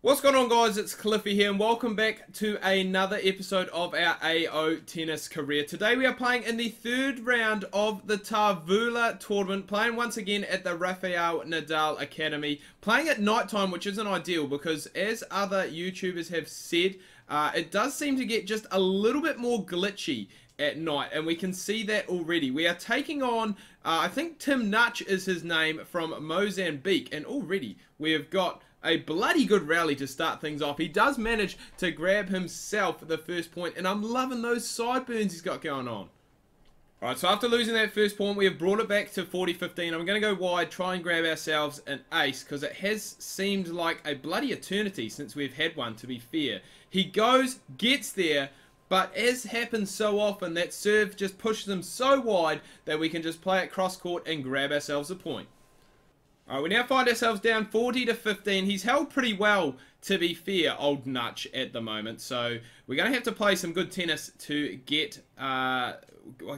What's going on, guys? It's Cliffy here and welcome back to another episode of our AO Tennis career. Today we are playing in the third round of the Tavula tournament, playing once again at the Rafael Nadal Academy, playing at night time, which isn't ideal because, as other YouTubers have said, it does seem to get just a little bit more glitchy at night, and we can see that already. We are taking on, I think Tim Nutch is his name, from Mozambique, and already we have got a bloody good rally to start things off. He does manage to grab himself the first point, and I'm loving those sideburns he's got going on. Alright, so after losing that first point, we have brought it back to 40-15. I'm going to go wide, try and grab ourselves an ace, because it has seemed like a bloody eternity since we've had one, to be fair. He goes, gets there, but as happens so often, that serve just pushes him so wide that we can just play it cross court and grab ourselves a point. Alright, we now find ourselves down 40-15. He's held pretty well, to be fair, old Nutch, at the moment. So we're going to have to play some good tennis to get, I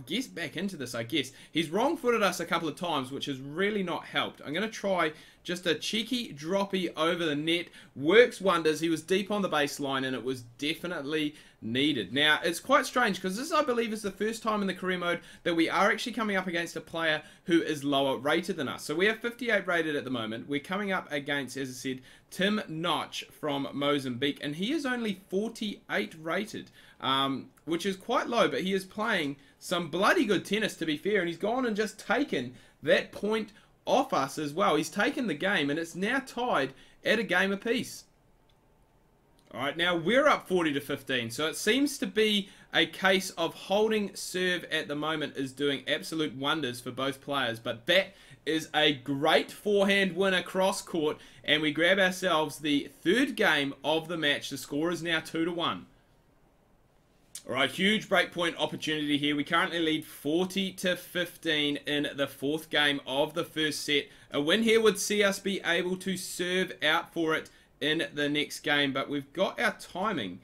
guess, back into this, I guess. He's wrong-footed us a couple of times, which has really not helped. I'm going to try just a cheeky droppy over the net. Works wonders. He was deep on the baseline, and it was definitely needed. Now, it's quite strange because this, I believe, is the first time in the career mode that we are actually coming up against a player who is lower rated than us. So we are 58 rated at the moment. We're coming up against, as I said, Tim Notch from Mozambique, and he is only 48 rated, which is quite low, but he is playing some bloody good tennis, to be fair, and he's gone and just taken that point off us as well. He's taken the game, and it's now tied at a game apiece. Alright, now we're up 40-15, so it seems to be a case of holding serve at the moment is doing absolute wonders for both players, but that is a great forehand winner cross court, and we grab ourselves the third game of the match. The score is now 2-1. Alright, huge breakpoint opportunity here. We currently lead 40-15 in the fourth game of the first set. A win here would see us be able to serve out for it in the next game, but we've got our timing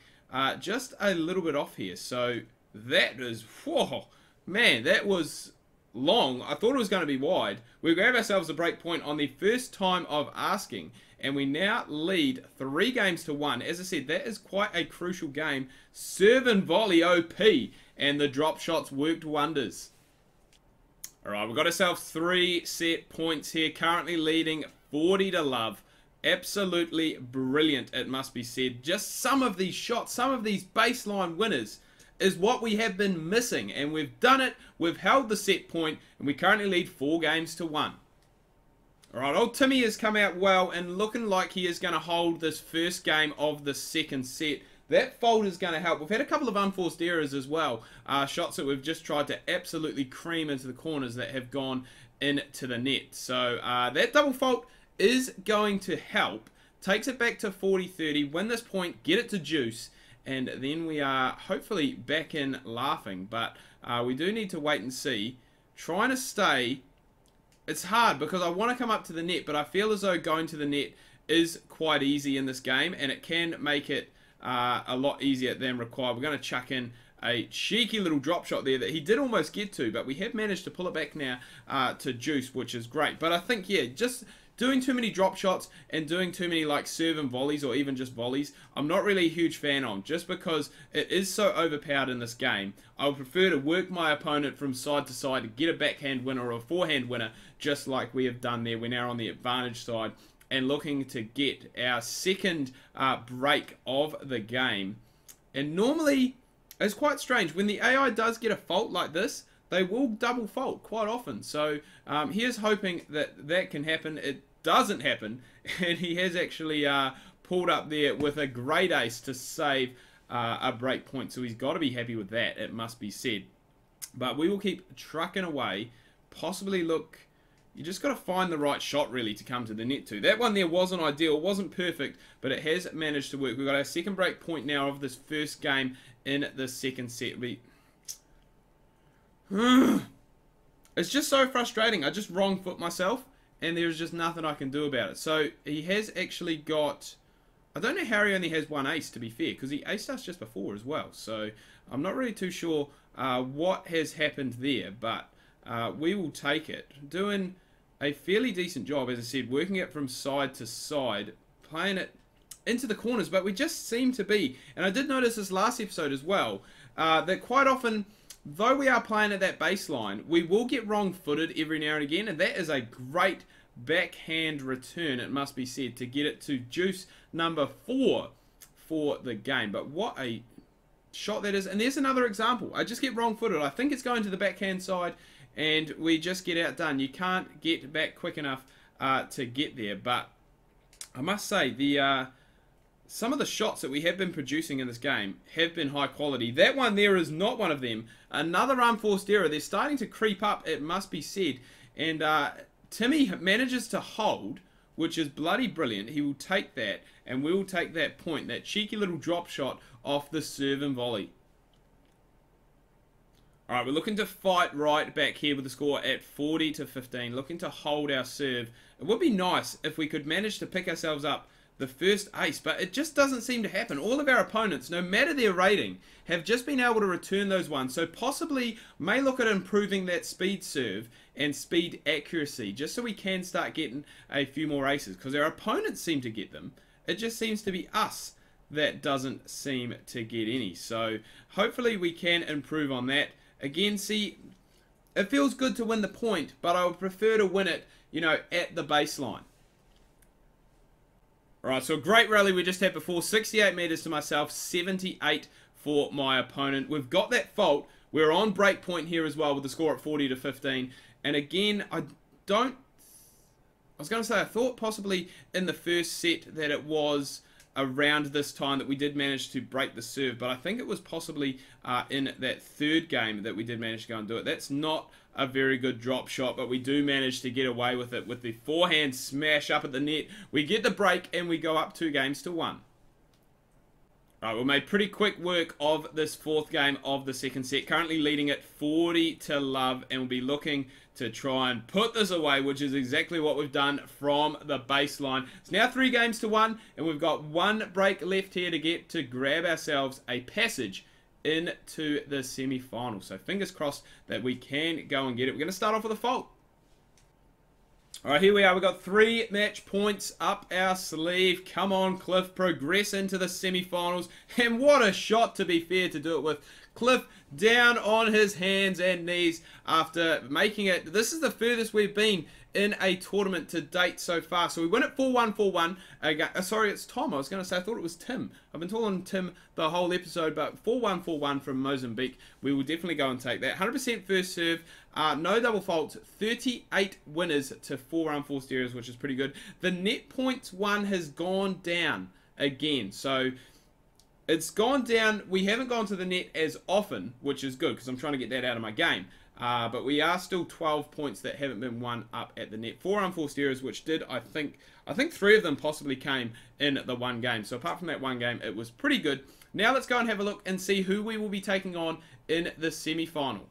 just a little bit off here. So that is, whoa, man, that was long. I thought it was going to be wide. We grab ourselves a break point on the first time of asking, and we now lead 3-1. As I said, that is quite a crucial game. Serve and volley OP, and the drop shots worked wonders. Alright, we've got ourselves 3 set points here, currently leading 40-love. Absolutely brilliant, it must be said. Just some of these shots, some of these baseline winners is what we have been missing, and we've done it. We've held the set point, and we currently lead 4-1. Alright, old Timmy has come out well and looking like he is going to hold this first game of the second set. That fold is going to help. We've had a couple of unforced errors as well. Shots that we've just tried to absolutely cream into the corners that have gone into the net. So that double fault is going to help. Takes it back to 40-30. Win this point, get it to juice, and then we are hopefully back in laughing. But we do need to wait and see. Trying to stay. It's hard because I want to come up to the net, but I feel as though going to the net is quite easy in this game, and it can make it a lot easier than required. We're going to chuck in a cheeky little drop shot there that he did almost get to, but we have managed to pull it back now to juice, which is great. But I think, yeah, just doing too many drop shots and doing too many like serve and volleys or even just volleys, I'm not really a huge fan on, just because it is so overpowered in this game. I would prefer to work my opponent from side to side to get a backhand winner or a forehand winner, just like we have done there. We're now on the advantage side and looking to get our second break of the game. And normally, it's quite strange, when the AI does get a fault like this, they will double fault quite often. So here's hoping that that can happen. It doesn't happen, and he has actually pulled up there with a great ace to save a break point. So he's got to be happy with that, it must be said. But we will keep trucking away. Possibly look, you just got to find the right shot really to come to the net to. That one there wasn't ideal, wasn't perfect, but it has managed to work. We've got our second break point now of this first game in the second set. It's just so frustrating. I just wrong foot myself, and there's just nothing I can do about it. So he has actually got, I don't know how he only has one ace, to be fair, because he aced us just before as well. So I'm not really too sure what has happened there, but we will take it. Doing a fairly decent job, as I said, working it from side to side, playing it into the corners, but we just seem to be, and I did notice this last episode as well, that quite often, though we are playing at that baseline, we will get wrong-footed every now and again, and that is a great backhand return, it must be said, to get it to juice number 4 for the game. But what a shot that is. And there's another example. I just get wrong-footed. I think it's going to the backhand side, and we just get outdone. You can't get back quick enough to get there. But I must say, some of the shots that we have been producing in this game have been high quality. That one there is not one of them. Another unforced error. They're starting to creep up, it must be said. And Timmy manages to hold, which is bloody brilliant. He will take that, and we will take that point, that cheeky little drop shot off the serve and volley. Alright, we're looking to fight right back here with the score at 40-15, looking to hold our serve. It would be nice if we could manage to pick ourselves up the first ace, but it just doesn't seem to happen. All of our opponents, no matter their rating, have just been able to return those ones, so possibly may look at improving that speed serve and speed accuracy, just so we can start getting a few more aces, because our opponents seem to get them. It just seems to be us that doesn't seem to get any, so hopefully we can improve on that. Again, see, it feels good to win the point, but I would prefer to win it, you know, at the baseline. Alright, so a great rally we just had before. 68 meters to myself, 78 for my opponent. We've got that fault. We're on break point here as well with the score at 40-15. And again, I was going to say, I thought possibly in the first set that it was around this time that we did manage to break the serve, but I think it was possibly in that third game that we did manage to go and do it. That's not a very good drop shot, but we do manage to get away with it with the forehand smash up at the net. We get the break and we go up 2-1. Alright, we made pretty quick work of this fourth game of the second set, currently leading it 40-love, and we'll be looking to try and put this away, which is exactly what we've done from the baseline. It's now 3-1, and we've got one break left here to get to grab ourselves a passage into the semi-final. So fingers crossed that we can go and get it. We're going to start off with a fault. Alright, here we are. We've got 3 match points up our sleeve. Come on, Cliff. Progress into the semi-finals. And what a shot, to be fair, to do it with. Cliff down on his hands and knees after making it. This is the furthest we've been in a tournament to date so far. So we win it 4-1. Sorry, it's Tom. I was going to say, I thought it was Tim. I've been calling Tim the whole episode, but 4-1 from Mozambique. We will definitely go and take that. 100% first serve. No double faults. 38 winners to 4 unforced errors, which is pretty good. The net points one has gone down again. So it's gone down. We haven't gone to the net as often, which is good because I'm trying to get that out of my game. But we are still 12 points that haven't been won up at the net. 4 unforced errors, which did, I think 3 of them possibly came in the one game. So apart from that one game, it was pretty good. Now let's go and have a look and see who we will be taking on in the semi-final.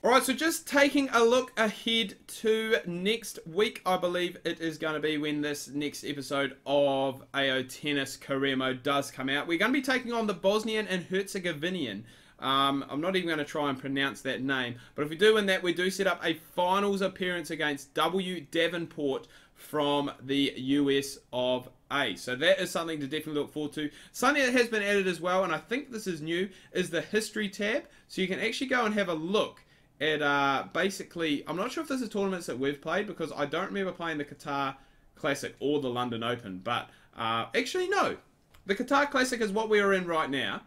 Alright, so just taking a look ahead to next week, I believe it is going to be when this next episode of AO Tennis Career Mode does come out. We're going to be taking on the Bosnian and Herzegovinian. I'm not even going to try and pronounce that name, but if we do win that, we do set up a finals appearance against W. Davenport from the US of A. So that is something to definitely look forward to. Something that has been added as well, and I think this is new, is the history tab. So you can actually go and have a look at basically, I'm not sure if this is tournaments that we've played, because I don't remember playing the Qatar Classic or the London Open, but actually no. The Qatar Classic is what we are in right now.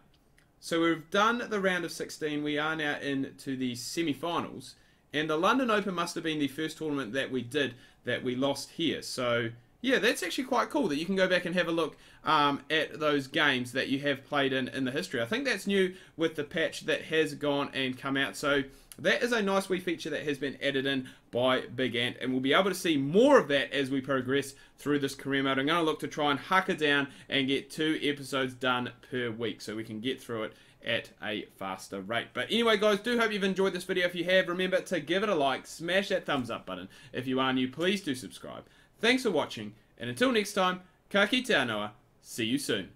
So we've done the round of 16, we are now into the semi-finals, and the London Open must have been the first tournament that we did that we lost here. So yeah, that's actually quite cool that you can go back and have a look at those games that you have played in the history. I think that's new with the patch that has gone and come out. So that is a nice wee feature that has been added in by Big Ant, and we'll be able to see more of that as we progress through this career mode. I'm going to look to try and hunker down and get 2 episodes done per week so we can get through it at a faster rate. But anyway, guys, do hope you've enjoyed this video. If you have, remember to give it a like, smash that thumbs up button. If you are new, please do subscribe. Thanks for watching, and until next time, ka kite anō, see you soon.